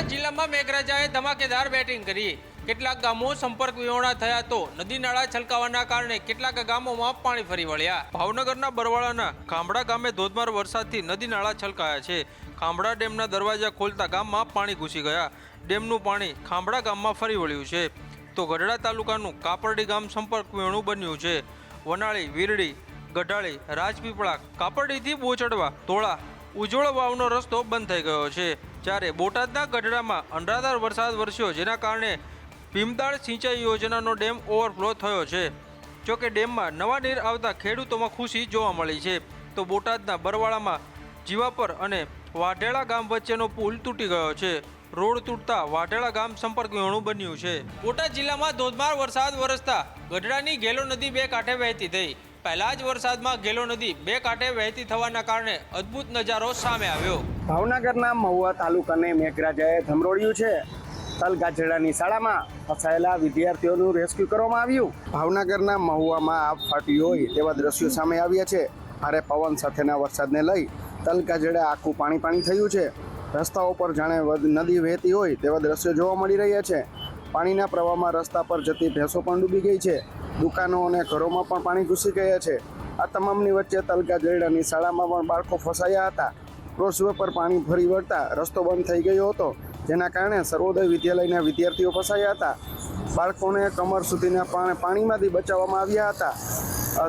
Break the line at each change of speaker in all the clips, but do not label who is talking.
બોટાદ જિલ્લામાં મેઘરાજાએ ધમાકેદાર બેટિંગ કરી। કેટલાક ગામો સંપર્ક વિહોણા થયા તો નદી નાળા છલકાવાના કારણે કેટલાક ગામોમાં પાણી ફરી વળ્યા। ભાવનગરના બરવાળાના ખાંભડા ગામે ધોધમાર વરસાદથી નદી નાળા છલકાયા છે। ખાંભડા ડેમના દરવાજા ખોલતા ગામમાં પાણી ઘૂસી ગયા। ડેમનું પાણી ખાંભડા ગામમાં ફરી વળ્યું છે તો ગઢડા તાલુકાનું કાપરડી ગામ સંપર્ક વિહોણું બન્યું છે। વનાળી, વીરડી, ગઢાળી, રાજપીપળા, કાપરડીથી બોચડવા, તોળા, ઉજ્જવળ વાવનો રસ્તો બંધ થઈ ગયો છે। જ્યારે બોટાદના ગઢડામાં અનરાધાર વરસાદ વરસ્યો, જેના કારણે ભીમદાળ સિંચાઈ યોજનાનો ડેમ ઓવરફ્લો થયો છે। જોકે ડેમમાં નવા નીર આવતા ખેડૂતોમાં ખુશી જોવા મળી છે। તો બોટાદના બરવાળામાં જીવાપર અને વાઢેળા ગામ વચ્ચેનો પુલ તૂટી ગયો છે। રોડ તૂટતા વાઢેળા ગામ સંપર્ક વિહોણું બન્યું છે। બોટાદ જિલ્લામાં ધોધમાર વરસાદ વરસતા ગઢડાની ગેલો નદી બે કાંઠે વહેતી થઈ। પહેલા જ વરસાદમાં ગેલો નદી બે કાંઠે વહેતી થવાના કારણે અદ્ભુત નજારો સામે આવ્યો।
ભાવનગરના મહુવા તાલુકાને મેઘરાજાએ ધમરોળ્યું છે। તલગાજડાની શાળામાં ફસાયેલા વિદ્યાર્થીઓનું રેસ્ક્યુ કરવામાં આવ્યું। ભાવનગરના મહુવામાં આપ ફાટ્યું હોય તેવા દ્રશ્યો સામે આવ્યા છે। ભારે પવન સાથેના વરસાદને લઈ તલગાજડા આખું પાણી થયું છે। રસ્તાઓ પર જાણે નદી વહેતી હોય તેવા દ્રશ્યો જોવા મળી રહ્યા છે। પાણીના પ્રવાહમાં રસ્તા પર જતી ભેંસો પણ ડૂબી ગઈ છે। દુકાનો અને ઘરોમાં પણ પાણી ઘૂસી ગયા છે। આ તમામની વચ્ચે તલગાજડાની શાળામાં પણ બાળકો ફસાયા હતા। ક્રોસવે પર પાણી ફરી વળતા રસ્તો બંધ થઈ ગયો હતો, જેના કારણે સર્વોદય વિદ્યાલયના વિદ્યાર્થીઓ ફસાયા હતા। બાળકોને કમર સુધીના પાણીમાંથી બચાવવામાં આવ્યા હતા।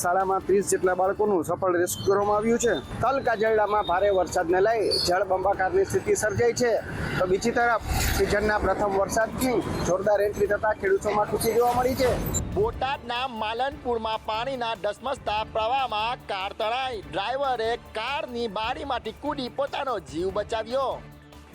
શાળામાં 30 જેટલા બાળકોનું સફળ રેસ્ક્યુ કરવામાં આવ્યું છે। તલગાજરડામાં ભારે વરસાદને લઈ જળબંબાકારની સ્થિતિ સર્જાઈ છે, તો બીજી તરફ સિઝનના પ્રથમ વરસાદથી જોરદાર એન્ટ્રી થતા ખેડૂતોમાં ખુશી જોવા મળી છે।
બોટાદના માલનપુરમાં પાણીના ધસમસતા પ્રવાહમાં કાર તણાઈ। ડ્રાઈવરે કારની બારીમાંથી કૂદી પોતાનો જીવ બચાવ્યો।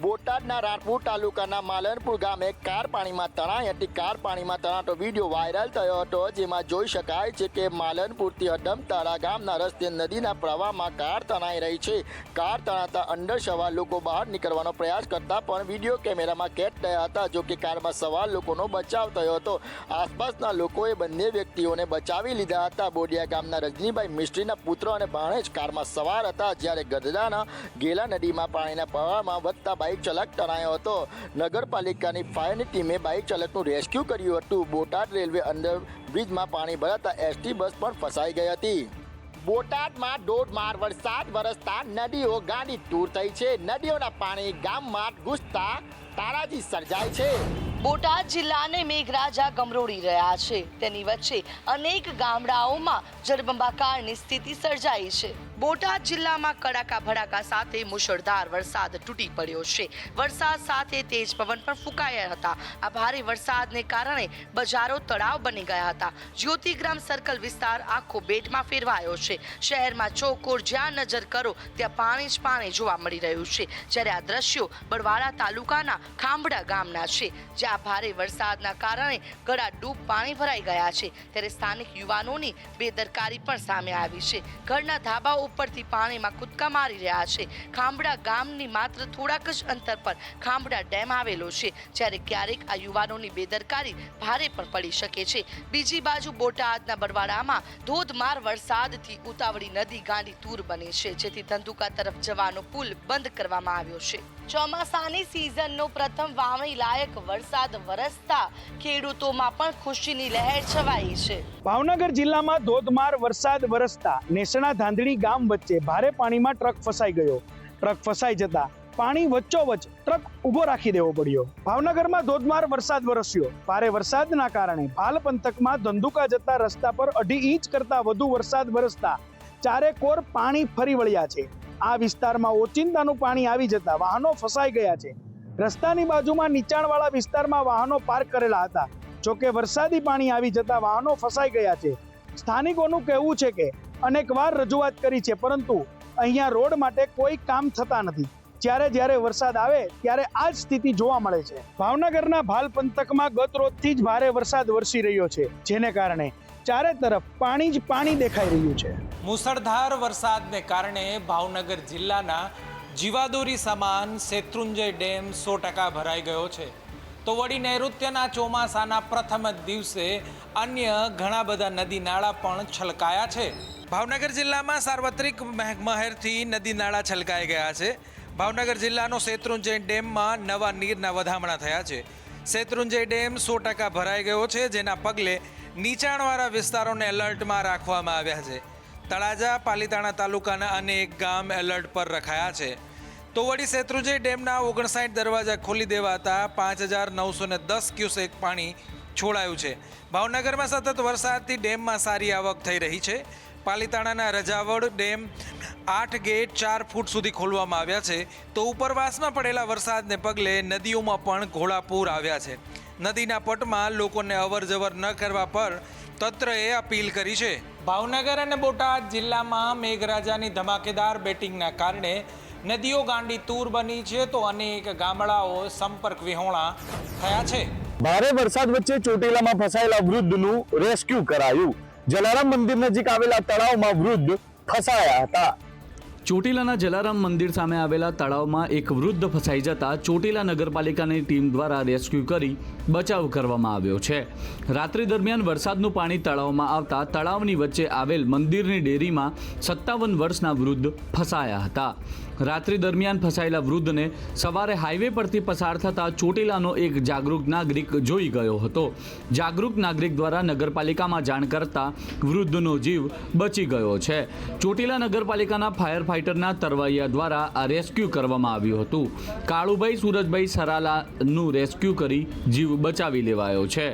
બોટાદના રાણપુર તાલુકાના માલનપુર ગામે કાર પાણીમાં તણાઈ હતી। કાર પાણીમાં તણાતો વિડીયો વાયરલ થયો હતો, જેમાં જોઈ શકાય છે કે માલનપુરથી અડમતાળા ગામના રસ્તે નદીના પ્રવાહમાં કાર તણાઈ રહી છે। કાર તણાતા અંદર સવાર લોકો બહાર નીકળવાનો પ્રયાસ કરતા પણ વિડીયો કેમેરામાં કેદ થયા હતા। જો કે કારમાં સવાર લોકોનો બચાવ થયો હતો। આસપાસના લોકોએ બંને વ્યક્તિઓને બચાવી લીધા હતા। બોડિયા ગામના રજનીભાઈ મિસ્ત્રીના પુત્ર અને ભાણેજ કારમાં સવાર હતા, જ્યારે ગઢડાના ગેલા નદીમાં પાણીના પ્રવાહમાં વધતા બાઇક ચાલક તણાયો હતો। નગરપાલિકાની ફાયરની ટીમે બાઇક ચાલકનું રેસ્ક્યુ કર્યું હતું। બોટાદ રેલવે અંડરબ્રિજમાં પાણી ભરાતા એસટી બસ પણ ફસાઈ ગઈ હતી। બોટાદમાં ધોધમાર વરસાદ વરસતા નદીઓ ગાંડી તૂર થઈ છે। નદીઓના પાણી ગામમાં ઘૂસતા તારાજી સર્જાય છે।
બોટાદ જિલ્લાને મેઘરાજા ગમરોળી રહ્યા છે, તેની વચ્ચે અનેક ગામડાઓમાં જળબંબાકારની સ્થિતિ સર્જાઈ છે। બોટાદ જિલ્લામાં કડાકા ભડાકા સાથે મુશળધાર વરસાદ તૂટી પડ્યો છે। વરસાદ સાથે તેજ પવન પણ ફૂંકાયા હતા। આ ભારે વરસાદને કારણે બજારો તળાવ બની ગયા હતા। જ્યોતિગ્રામ સર્કલ વિસ્તાર આખો બેટમાં ફેરવાયો છે। શહેરમાં ચોકોર જ્યાં નજર કરો ત્યાં પાણી જ પાણી જોવા મળી રહ્યું છે। જ્યારે આ દ્રશ્યો બરવાળા તાલુકાના ખાંભડા ગામના છે, જ્યાં ભારે વરસાદના કારણે ગળાડૂબ પાણી ભરાઈ ગયા છે। ત્યારે સ્થાનિક યુવાનોની બેદરકારી પણ સામે આવી છે। ઘરના ધાબા ઉપરથી પાણીમાં કૂદકા મારી રહ્યા છે। ખાંભડા ગામની માત્ર થોડાક જ અંતર પર ખાંભડા ડેમ આવેલો છે, જ્યારે ક્યારેક આ યુવાનોની બેદરકારી ભારે પણ પડી શકે છે। બીજી બાજુ બોટાદના બરવાડામાં ધોધમાર વરસાદથી ઉતાવળી નદી ગાંડી તૂર બની છે, જેથી ધંધુકા તરફ જવાનો પુલ બંધ કરવામાં આવ્યો છે। ચોમાસાની સિઝનનો પ્રથમ વાવણી લાયક વરસાદ વરસતા ખેડૂતોમાં પણ ખુશીની લહેર છવાઈ છે।
ભાવનગર જિલ્લામાં ધોધમાર વરસાદ વરસતા નેસણા ધાંધડી ગામ વચ્ચે ભારે પાણીમાં ટ્રક ફસાઈ ગયો। ટ્રક ફસાઈ જતા પાણી વચ્ચોવચ્ચ ટ્રક ઊભો રાખી દેવો પડ્યો। ભાવનગરમાં ધોધમાર વરસાદ વરસ્યો। ભારે વરસાદના કારણે ભાલ પંથકમાં ધંધુકા જતા રસ્તા પર 2.5 ઇંચ કરતા વધુ વરસાદ વરસતા ચારેકોર પાણી ફરી વળ્યા છે। આ વિસ્તારમાં ઓચિંતાનું પાણી આવી જતા વાહનો ફસાઈ ગયા છે। રસ્તાની બાજુમાં નીચાણવાળા વિસ્તારમાં વાહનો પાર્ક કરેલા હતા, જોકે વરસાદી પાણી આવી જતા વાહનો ફસાઈ ગયા છે। સ્થાનિકોનું કહેવું છે કે અનેકવાર રજૂઆત કરી છે, પરંતુ અહીંયા રોડ માટે કોઈ કામ થતા નથી। જ્યારે વરસાદ આવે ત્યારે આ જ સ્થિતિ જોવા મળે છે। ભાવનગરના ભાલ પંથકમાં ગત રોજથી જ ભારે વરસાદ વરસી રહ્યો છે, જેને કારણે ચારે તરફ પાણી જ પાણી દેખાઈ રહ્યું છે।
મુસળધાર વરસાદને કારણે ભાવનગર જિલ્લાના જીવાદોરી સમાન શેત્રુંજય ડેમ 100% ભરાઈ ગયો છે। તો વળી નૈઋત્યના ચોમાસાના પ્રથમ જ દિવસે અન્ય ઘણા બધા નદી નાળા પણ છલકાયા છે। ભાવનગર જિલ્લામાં સાર્વત્રિક મેઘમહેરથી નદી નાળા છલકાઈ ગયા છે।
ભાવનગર જિલ્લાનો શેત્રુંજય ડેમમાં નવા નીરના વધામણા થયા છે. શેત્રુંજય ડેમ 100% ભરાઈ ગયો છે, જેના પગલે નીચાણવાળા વિસ્તારોને એલર્ટમાં રાખવામાં આવ્યા છે. તળાજા, પાલીતાણા તાલુકાના અનેક ગામ એલર્ટ પર રખાયા છે. તો વળી શેત્રુંજય ડેમના 59 દરવાજા ખોલી દેવાતા 5910 ક્યુસેક પાણી છોડાયું છે. ભાવનગરમાં સતત વરસાદથી ડેમમાં સારી આવક થઈ રહી છે. પાલીતાણાના રજાવડ ડેમ 8 ગેટ 4 ફૂટ સુધી ખોલવામાં આવ્યા છે. તો ઉપરવાસમાં પડેલા વરસાદને પગલે નદીઓમાં પણ ઘોડાપૂર આવ્યા છે. નદીના પટમાં લોકોને અવરજવર ન કરવા પર તંત્રએ અપીલ કરી છે. ભાવનગર અને બોટાદ જિલ્લામાં મેઘરાજાની ધમાકેદાર બેટિંગના કારણે નદીઓ ગાંડી તૂર બની છે, તો અનેક ગામડાઓ સંપર્ક વિહોણા થયા છે.
ભારે વરસાદ વચ્ચે ચોટીલામાં ફસાયેલા વૃદ્ધનું રેસ્ક્યુ કરાયું. જલારામ મંદિર નજીક આવેલા તળાવમાં વૃદ્ધ ફસાયા હતા.
ચોટીલાના જલારામ મંદિર સામે આવેલા તળાવમાં એક વૃદ્ધ ફસાઈ જતા ચોટીલા નગરપાલિકાની ટીમ દ્વારા રેસ્ક્યુ કરી બચાવ કરવામાં આવ્યો છે. રાત્રિ દરમિયાન વરસાદનું પાણી તળાવમાં આવતા તળાવની વચ્ચે આવેલ મંદિરની ડેરીમાં 57 વર્ષના વૃદ્ધ ફસાયા હતા. રાત્રિ દરમિયાન ફસાયેલા વૃદ્ધને સવારે હાઈવે પરથી પસાર થતા ચોટીલાનો એક જાગૃત નાગરિક જોઈ ગયો હતો. જાગૃત નાગરિક દ્વારા નગરપાલિકામાં જાણ કરતા વૃદ્ધનો જીવ બચી ગયો છે. ચોટીલા નગરપાલિકાના ફાયર ફાઇટરના તરવૈયા દ્વારા આ રેસ્ક્યુ કરવામાં આવ્યું હતું. કાળુભાઈ સુરજભાઈ સરાલાનું રેસ્ક્યુ કરી જીવ બચાવી લેવાયો છે.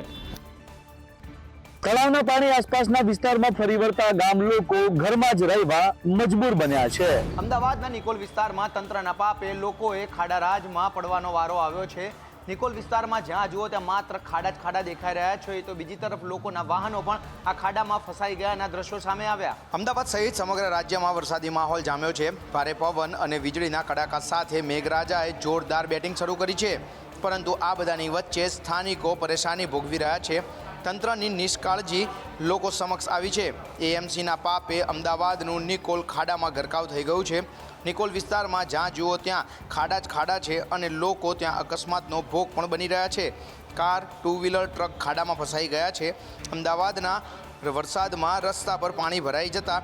તળાવના પાણી આસપાસના વિસ્તારમાં ફરી વળતા ગામ લોકો ઘરમાં જ રહેવા મજબૂર બન્યા છે.
અમદાવાદના નિકોલ વિસ્તારમાં તંત્રના પાપે લોકોએ ખાડારાજમાં પડવાનો વારો આવ્યો છે. નિકોલ વિસ્તારમાં જ્યાં જુઓ ત્યાં માત્ર ખાડા જ ખાડા દેખાઈ રહ્યા છે, તો બીજી તરફ લોકોના વાહનો પણ આ ખાડામાં ફસાઈ ગયાના દ્રશ્યો સામે આવ્યા.
અમદાવાદ સહિત સમગ્ર રાજ્યમાં વરસાદી માહોલ જામ્યો છે. ભારે પવન અને વીજળીના કડાકા સાથે મેઘરાજાએ જોરદાર બેટિંગ શરૂ કરી છે, પરંતુ આ બધાની વચ્ચે સ્થાનિકો પરેશાની ભોગવી રહ્યા છે. તંત્રની નિષ્કાળજી લોકો સમક્ષ આવી છે. એએમસીના પાપે અમદાવાદનું નિકોલ ખાડામાં ગરકાવ થઈ ગયું છે. નિકોલ વિસ્તારમાં જ્યાં જુઓ ત્યાં ખાડા જ ખાડા છે અને લોકો ત્યાં અકસ્માતનો ભોગ પણ બની રહ્યા છે. કાર, ટુ વ્હીલર, ટ્રક ખાડામાં ફસાઈ ગયા છે. અમદાવાદના વરસાદમાં રસ્તા પર પાણી ભરાઈ જતા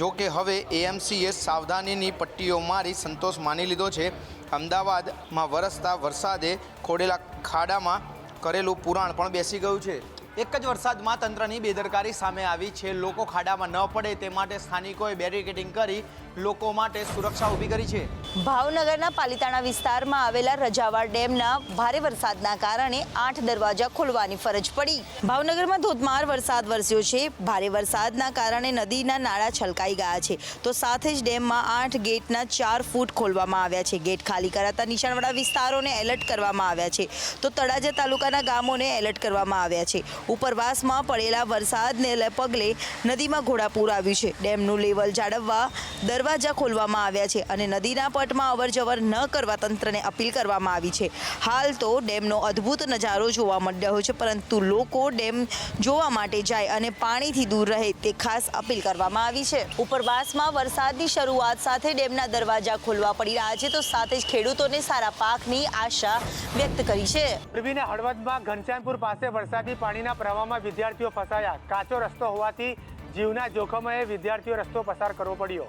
જોકે હવે એએમસીએ સાવધાનીની પટ્ટીઓ મારી સંતોષ માની લીધો છે. અમદાવાદમાં વરસતા વરસાદે ખોડેલા ખાડામાં કરેલું પુરાણ પણ બેસી ગયું છે.
એક જ વરસાદમાં તંત્રની બેદરકારી સામે આવી છે. લોકો ખાડામાં ન પડે તે માટે સ્થાનિકોએ બેરિકેડિંગ કરી લોકો માટે સુરક્ષા ઊભી કરી છે.
ભાવનગરના પાલીતાણા વિસ્તારમાં આવેલા રજાવાડ ડેમના ભારે વરસાદના કારણે 8 દરવાજા ખોલવાની ફરજ પડી. ભાવનગરમાં ધોધમાર વરસાદ વરસ્યો છે. ભારે વરસાદના કારણે નદીના નાળા છલકાઈ ગયા છે, તો સાથે જ ડેમમાં 8 ગેટના 4 ફૂટ ખોલવામાં આવ્યા છે. ગેટ ખાલી કરાતા નીચાણવાળા વિસ્તારોને એલર્ટ કરવામાં આવ્યા છે, તો તળાજા તાલુકાના ગામોને એલર્ટ કરવામાં આવ્યા છે. ઉપરવાસમાં પડેલા વરસાદને પગલે નદીમાં ઘોડાપૂર આવ્યું છે. ડેમનું લેવલ જાળવવા દરવાજા ખોલવામાં આવ્યા છે અને નદીના પટમાં અવરજવર ન કરવા તંત્રને અપીલ કરવામાં આવી છે. હાલ તો ડેમનો અદ્ભુત નજારો જોવા મળ્યો છે, પરંતુ લોકો ડેમ જોવા માટે જાય અને પાણીથી દૂર રહે તે ખાસ અપીલ કરવામાં આવી છે. ઉપરવાસમાં વરસાદની શરૂઆત સાથે ડેમના દરવાજા ખોલવા પડી રહ્યા છે, તો સાથે જ ખેડૂતોને સારા પાકની આશા વ્યક્ત કરી છે.
મોરબીના હળવદમાં ઘનશ્યામપુર પાસે વરસાદી પાણીના પ્રવાહમાં વિદ્યાર્થીઓ ફસાયા. કાચો રસ્તો હોવાથી જીવના જોખમે વિદ્યાર્થીઓ રસ્તો પસાર કરવો પડ્યો.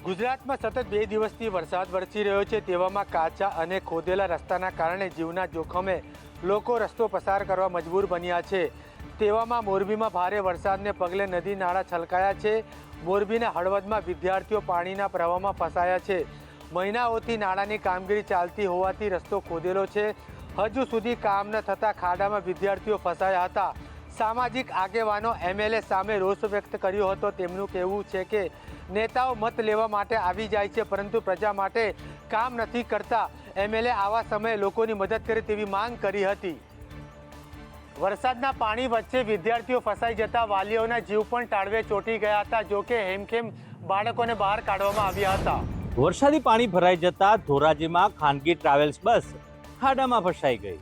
ગુજરાતમાં સતત 2 દિવસથી વરસાદ વરસી રહ્યો છે. તેવામાં કાચા અને ખોદેલા રસ્તાના કારણે જીવના જોખમે લોકો રસ્તો પસાર કરવા મજબૂર બન્યા છે. તેવામાં મોરબીમાં ભારે વરસાદને પગલે નદી નાળા છલકાયા છે. મોરબીના હળવદમાં વિદ્યાર્થીઓ પાણીના પ્રવાહમાં ફસાયા છે. મહિનાઓથી નાળાની કામગીરી ચાલતી હોવાથી રસ્તો ખોદેલો છે. હજુ સુધી કામ ન થતાં ખાડામાં વિદ્યાર્થીઓ ફસાયા હતા. સામાજિક આગેવાનો એમએલએ સામે રોષ વ્યક્ત કર્યો હતો. તેમનું કહેવું છે કે નેતાઓ મત લેવા માટે આવી જાય છે, પરંતુ પ્રજા માટે કામ નથી કરતા. એમએલએ આવા સમયે લોકોની મદદ કરે તેવી માંગ કરી હતી. વરસાદના પાણી વચ્ચે વિદ્યાર્થીઓ ફસાઈ જતા વાલીઓના જીવ પણ તાળવે ચોંટી ગયા હતા. જોકે હેમખેમ બાળકોને બહાર કાઢવામાં આવ્યા હતા.
વરસાદી પાણી ભરાઈ જતા ધોરાજીમાં ખાનગી ટ્રાવેલ્સ બસ ખાડામાં ફસાઈ ગઈ.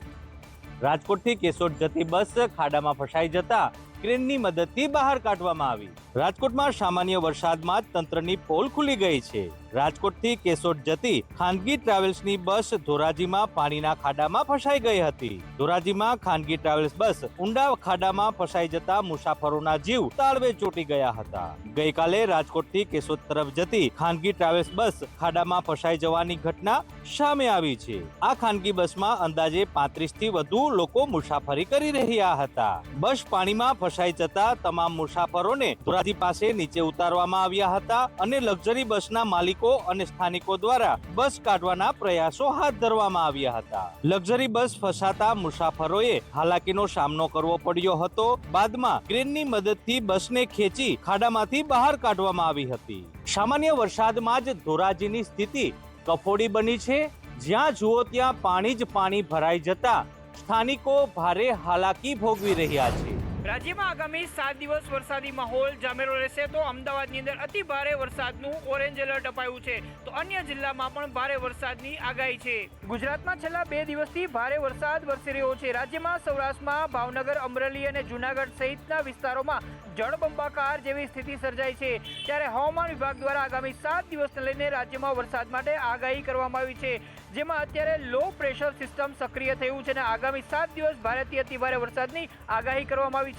રાજકોટથી કેશોદ જતી બસ ખાડામાં ફસાઈ જતા ક્રેનની મદદથી બહાર કાઢવામાં આવી. રાજકોટમાં સામાન્ય વરસાદમાં જ તંત્રની પોલ ખુલી ગઈ છે. રાજકોટથી કેશોદ જતી ખાનગી ટ્રાવેલ્સની બસ ધોરાજીમાં પાણીના ખાડામાં ફસાઈ ગઈ હતી. ધોરાજીમાં ખાનગી ટ્રાવેલ્સ બસ ઊંડા ખાડામાં ફસાઈ જતા મુસાફરોના જીવ તાળવે ચોંટી ગયા હતા. ગઈકાલે રાજકોટથી કેશોદ તરફ જતી ખાનગી ટ્રાવેલ્સ બસ ખાડામાં ફસાઈ જવાની ઘટના સામે આવી છે. આ ખાનગી બસમાં અંદાજે 35 થી વધુ લોકો મુસાફરી કરી રહ્યા હતા. બસ પાણીમાં ફસાઈ જતા તમામ મુસાફરોને ધોરાજી પાસે નીચે ઉતારવામાં આવ્યા હતા અને લક્ઝરી બસના માલિકો અને સ્થાનિકો દ્વારા બસ કાઢવાના પ્રયાસો હાથ ધરવામાં આવ્યા હતા. લક્ઝરી બસ ફસાતા મુસાફરોએ હાલાકીનો સામનો કરવો પડ્યો હતો. બાદમાં ક્રેનની મદદથી બસને ખેંચી ખાડામાંથી બહાર કાઢવામાં આવી હતી. સામાન્ય વરસાદમાં જ ધોરાજીની સ્થિતિ કફોડી બની છે. જ્યાં જુઓ ત્યાં પાણી જ પાણી ભરાઈ જતા સ્થાનિકો ભારે હાલાકી ભોગવી રહ્યા છે.
રાજ્યમાં આગામી 7 દિવસ વરસાદી માહોલ જામેલો રહેશે. તો અમદાવાદની અંદર અતિ ભારે વરસાદનું ઓરેન્જ એલર્ટ અપાયું છે. તો અન્ય જિલ્લામાં પણ ભારે વરસાદની આગાહી છે. ગુજરાતમાં છેલ્લા 2 દિવસથી ભારે વરસાદ વરસી રહ્યો છે. રાજ્યમાં સૌરાષ્ટ્રમાં ભાવનગર, અમરેલી અને જૂનાગઢ સહિતના વિસ્તારોમાં જળબંબાકાર જેવી સ્થિતિ સર્જાઈ છે. ત્યારે હવામાન વિભાગ દ્વારા આગામી 7 દિવસને લઈને રાજ્યમાં વરસાદ માટે આગાહી કરવામાં આવી છે. જેમાં અત્યારે લો પ્રેશર સિસ્ટમ સક્રિય થયું છે અને આગામી 7 દિવસ ભારેથી અતિ ભારે વરસાદની આગાહી કરવામાં આવી છે.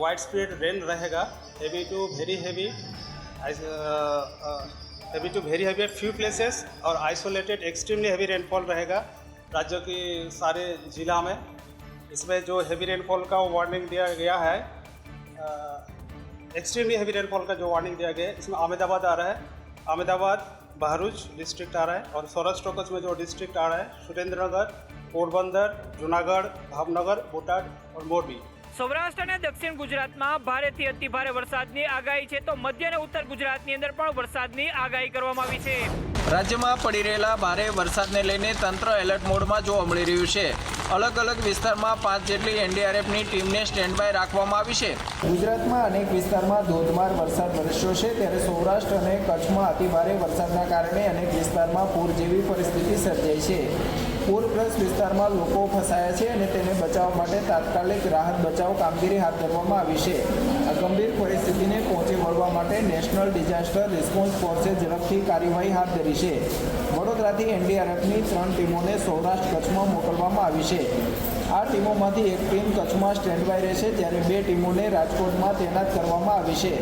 वाइड स्प्रेड रेन रहेगा, heavy to very heavy at few places और आइसोलेटेड एक्सट्रीमली हेवी रेनफॉल रहेगा राज्य के सारे जिला में. इसमें जो हेवी रेनफॉल का वार्निंग दिया गया है, एक्सट्रीमली हेवी रेनफॉल का जो वार्निंग दिया गया है, इसमें अहमदाबाद आ रहा है, अहमदाबाद बहरूच डिस्ट्रिक्ट आ रहा है और सौराष्ट्र कच्छ में जो डिस्ट्रिक्ट आ रहा है सुरेंद्रनगर, पोरबंदर, जूनागढ़, भावनगर, बोटाद और मोरबी.
સૌરાષ્ટ્ર અને દક્ષિણ ગુજરાતમાં ભારેથી અતિ ભારે વરસાદની આગાહી છે. તો મધ્ય અને ઉત્તર ગુજરાતની અંદર પણ વરસાદની આગાહી કરવામાં આવી છે.
રાજ્યમાં પડી રહેલા ભારે વરસાદને લઈને તંત્ર એલર્ટ મોડમાં જોવા મળી રહ્યું છે. અલગ અલગ વિસ્તારમાં 5 જેટલી એનડીઆરએફની ટીમને સ્ટેન્ડ બાય રાખવામાં આવી છે.
ગુજરાતમાં અનેક વિસ્તારમાં ધોધમાર વરસાદ વરસ્યો છે. ત્યારે સૌરાષ્ટ્ર અને કચ્છમાં અતિભારે વરસાદના કારણે અનેક વિસ્તારમાં પૂર જેવી પરિસ્થિતિ સર્જાઈ છે. પૂરગ્રસ્ત વિસ્તારમાં લોકો ફસાયા છે અને તેને બચાવવા માટે તાત્કાલિક રાહત બચાવ કામગીરી હાથ ધરવામાં આવી છે. આ ગંભીર પરિસ્થિતિને પહોંચી વળવા માટે નેશનલ ડિઝાસ્ટર રિસ્પોન્સ ફોર્સે ઝડપથી કાર્યવાહી હાથ ધરી છે. વડોદરાથી એનડીઆરએફની 3 ટીમોને સૌરાષ્ટ્ર કચ્છમાં મોકલવામાં આવી છે. આ ટીમોમાંથી એક ટીમ કચ્છમાં સ્ટેન્ડ બાય રહેશે, જ્યારે 2 ટીમોને રાજકોટમાં તૈનાત કરવામાં આવી છે.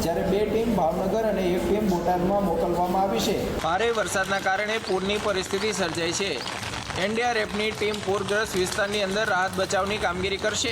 જ્યારે 2 ટીમ ભાવનગર અને એક ટીમ બોટાદમાં મોકલવામાં આવી છે.
ભારે વરસાદના કારણે પૂરની પરિસ્થિતિ સર્જાઈ છે. એનડીઆરએફની ટીમ પૂરગ્રસ્ત વિસ્તારની અંદર રાહત બચાવની કામગીરી કરશે.